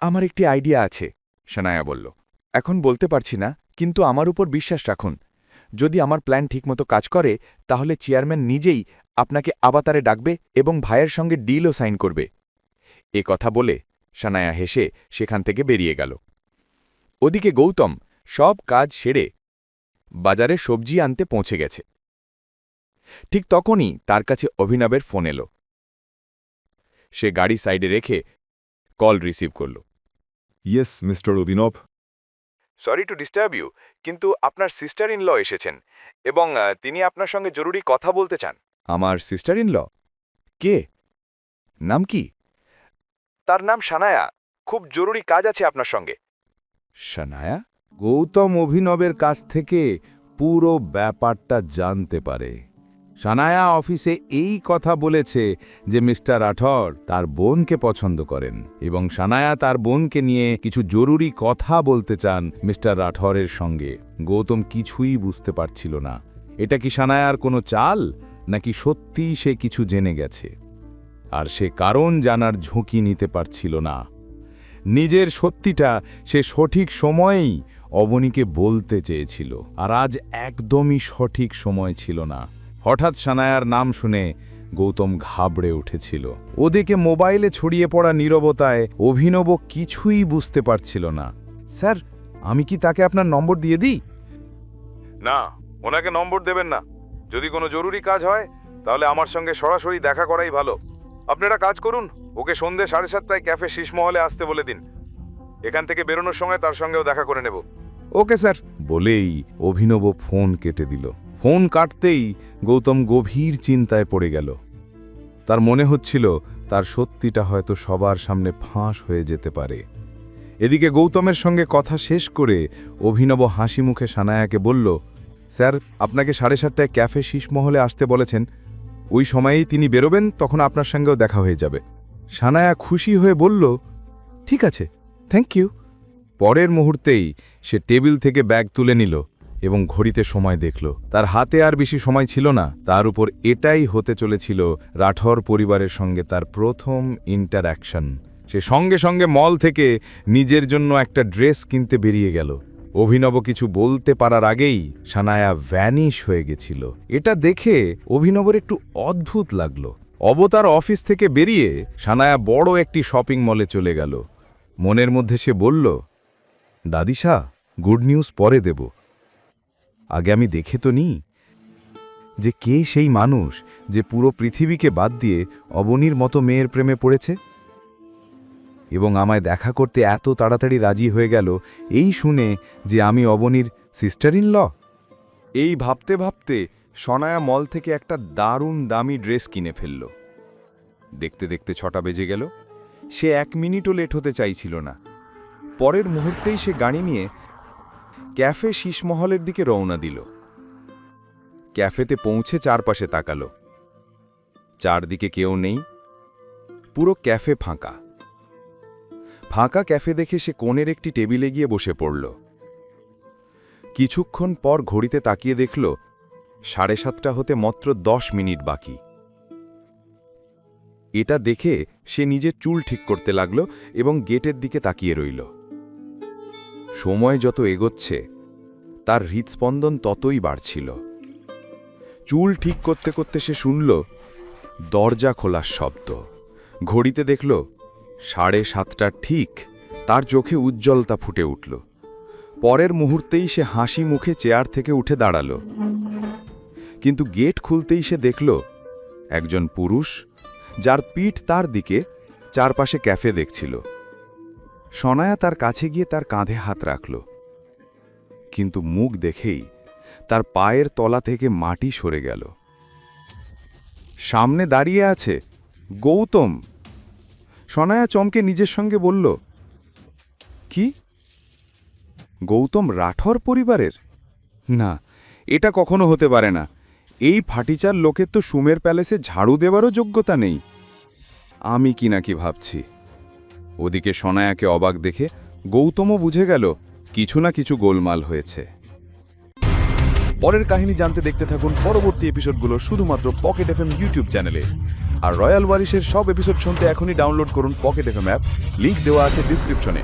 আমার একটি আইডিয়া আছে, সানায়া বলল। এখন বলতে পারছি না, কিন্তু আমার উপর বিশ্বাস রাখুন। যদি আমার প্ল্যান ঠিকমতো কাজ করে, তাহলে চেয়ারম্যান নিজেই আপনাকে আবাতারে ডাকবে এবং ভাইয়ের সঙ্গে ডিলও সাইন করবে। এ কথা বলে সানায়া হেসে সেখান থেকে বেরিয়ে গেল। ওদিকে গৌতম সব কাজ সেরে বাজারে সবজি আনতে পৌঁছে গেছে। ঠিক তখনই তার কাছে অভিনবের ফোন এলো। সে গাড়ি সাইডে রেখে কল রিসিভ করল। ইয়েস মিস্টার অভিনব। সরি টু ডিস্টার্ব ইউ, কিন্তু আপনার সিস্টার ইন ল এসেছেন এবং তিনি আপনার সঙ্গে জরুরি কথা বলতে চান। আমার সিস্টার ইন ল? কে? নাম কি? তার নাম সানায়া। খুব জরুরি কাজ আছে আপনার সঙ্গে। সানায়া? গৌতম অভিনবের কাছ থেকে পুরো ব্যাপারটা জানতে পারে। সানায়া অফিসে এই কথা বলেছে যে মিস্টার রাঠোর তার বোনকে পছন্দ করেন এবং সানায়া তার বোনকে নিয়ে কিছু জরুরি কথা বলতে চান মিস্টার রাঠোরের সঙ্গে। গৌতম কিছুই বুঝতে পারছিল না, এটা কি সানায়ার কোনো চাল নাকি সত্যিই সে কিছু জেনে গেছে। আর সে কারণ জানার ঝুঁকি নিতে পারছিল না। নিজের সত্যিটা সে সঠিক সময়েই অবনীকে বলতে চেয়েছিল, আর আজ একদমই সঠিক সময় ছিল না। হঠাৎ সানায়ার নাম শুনে গৌতম ঘাবড়ে উঠেছিল। ওদিকে মোবাইলে ছড়িয়ে পড়া নীরবতায় অভিনব কিছুই বুঝতে পারছিল না। স্যার, আমি কি তাকে আপনার নম্বর দিয়ে দিই? না, ওনাকে নম্বর দেবেন না। যদি কোনো জরুরি কাজ হয় তাহলে আমার সঙ্গে সরাসরি দেখা করাই ভালো। আপনারা কাজ করুন, ওকে সন্ধ্যে 7:30টায় ক্যাফে শীষমহলে আসতে বলে দিন। এখান থেকে বেরোনোর সময় তার সঙ্গেও দেখা করে নেব। ওকে স্যার বলেই অভিনব ফোন কেটে দিল। ফোন কাটতেই গৌতম গভীর চিন্তায় পড়ে গেল। তার মনে হচ্ছিল তার সত্যিটা হয়তো সবার সামনে ফাঁস হয়ে যেতে পারে। এদিকে গৌতমের সঙ্গে কথা শেষ করে অভিনব হাসি মুখে সানায়াকে বলল, স্যার, আপনাকে 7:30টায় ক্যাফে শীষমহলে আসতে বলেছেন। ওই সময়েই তিনি বেরোবেন, তখন আপনার সঙ্গেও দেখা হয়ে যাবে। সানায়া খুশি হয়ে বলল, ঠিক আছে, থ্যাংক ইউ। পরের মুহূর্তেই সে টেবিল থেকে ব্যাগ তুলে নিল এবং ঘড়িতে সময় দেখল। তার হাতে আর বেশি সময় ছিল না। তার উপর এটাই হতে চলেছিল রাঠোর পরিবারের সঙ্গে তার প্রথম ইন্টারঅ্যাকশন। সে সঙ্গে সঙ্গে মল থেকে নিজের জন্য একটা ড্রেস কিনতে বেরিয়ে গেল। অভিনব কিছু বলতে পারার আগেই সানায়া ভ্যানিশ হয়ে গেছিল। এটা দেখে অভিনবর একটু অদ্ভুত লাগলো। অবতার অফিস থেকে বেরিয়ে সানায়া বড় একটি শপিং মলে চলে গেল। মনের মধ্যে সে বলল, দাদিশা, গুড নিউজ পরে দেব। আগে আমি দেখে তো নিই যে কে সেই মানুষ যে পুরো পৃথিবীকে বাদ দিয়ে অবনীর মতো মেয়ের প্রেমে পড়েছে এবং আমায় দেখা করতে এত তাড়াতাড়ি রাজি হয়ে গেল এই শুনে যে আমি অবনীর সিস্টার ইন ল। এই ভাবতে ভাবতে সনায়া মল থেকে একটা দারুণ দামি ড্রেস কিনে ফেলল। দেখতে দেখতে 6টা বেজে গেল। সে 1 মিনিটও লেট হতে চাইছিল না। পরের মুহূর্তেই সে গাড়ি নিয়ে ক্যাফে শীষমহলের দিকে রওনা দিল। ক্যাফেতে পৌঁছে চারপাশে তাকালো। চারদিকে কেউ নেই, পুরো ক্যাফে ফাঁকা। ফাঁকা ক্যাফে দেখে সে কোণের একটি টেবিলে গিয়ে বসে পড়ল। কিছুক্ষণ পর ঘড়িতে তাকিয়ে দেখল 7:30টা হতে মাত্র 10 মিনিট বাকি। এটা দেখে সে নিজের চুল ঠিক করতে লাগল এবং গেটের দিকে তাকিয়ে রইল। সময় যত এগোচ্ছে তার হৃৎস্পন্দন ততই বাড়ছিল। চুল ঠিক করতে করতে সে শুনল দরজা খোলার শব্দ। ঘড়িতে দেখল 7:30টা ঠিক। তার চোখে উজ্জ্বলতা ফুটে উঠল। পরের মুহূর্তেই সে হাসি মুখে চেয়ার থেকে উঠে দাঁড়াল। কিন্তু গেট খুলতেই সে দেখল একজন পুরুষ, যার পিঠ তার দিকে, চারপাশে ক্যাফে দেখছিল। সনায়া তার কাছে গিয়ে তার কাঁধে হাত রাখল, কিন্তু মুখ দেখেই তার পায়ের তলা থেকে মাটি সরে গেল। সামনে দাঁড়িয়ে আছে গৌতম। সনায়া চমকে নিজের সঙ্গে বলল, কি গৌতম রাঠোর পরিবারের? না, এটা কখনো হতে পারে না। এই ফাটিচার লোকের তো সুমের প্যালেসে ঝাড়ু দেওয়ারও যোগ্যতা নেই। আমি কি নাকি ভাবছি। ওদিকে সনায়াকে অবাক দেখে গৌতমও বুঝে গেল কিছু না কিছু গোলমাল হয়েছে। পরের কাহিনী জানতে দেখতে থাকুন পরবর্তী এপিসোডগুলো শুধুমাত্র পকেট এফএম ইউটিউব চ্যানেলে। আর রয়্যাল ওয়ারিশের সব এপিসোড শুনতে এখনই ডাউনলোড করুন পকেট এফএম অ্যাপ, লিংক দেওয়া আছে ডিসক্রিপশনে।